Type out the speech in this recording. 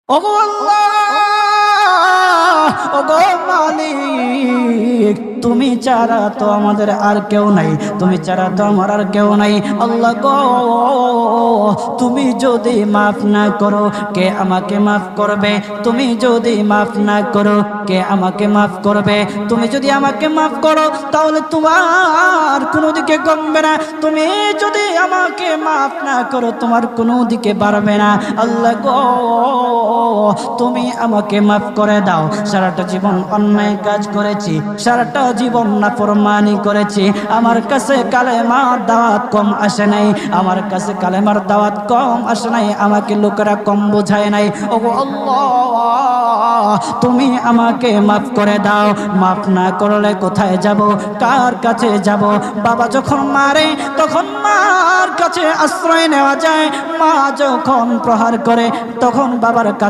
ওগো আল্লাহ, ওগো মালিক, তুমি ছাড়া তো আমাদের আর কেউ নাই, তুমি ছাড়া তো আমার আর কেউ নাই। আল্লাহ গো, তুমি যদি মাফ না করো কে আমাকে মাফ করবে? তুমি যদি মাফ না করো কে আমাকে মাফ করবে? তুমি যদি আমাকে মাফ করো তাহলে তোমার কোনো দিকে কমবে না, তুমি যদি আমাকে মাফ না করো তোমার কোনো দিকে বাড়বে না। আল্লাহ গো, তুমি আমাকে মাফ করে দাও। সারাটা জীবন অন্যায় কাজ করেছি, সারাটা জীবন নাফরমানি করেছি, আমার কাছে কালেমার দাওয়াত কম আসে নাই, আমার কাছে কালেমার দাওয়াত কম আসে নাই, আমাকে লোকেরা কম বোঝায় নাই। ওগো আল্লাহ, তুমি আমাকে মাফ করে দাও। মাফ না করলে কোথায় যাব, কার কাছে যাব? বাবা যখন মারে তখন মার কাছে আশ্রয় নেওয়া যায়, মা যখন প্রহার করে তখন বাবার কাছে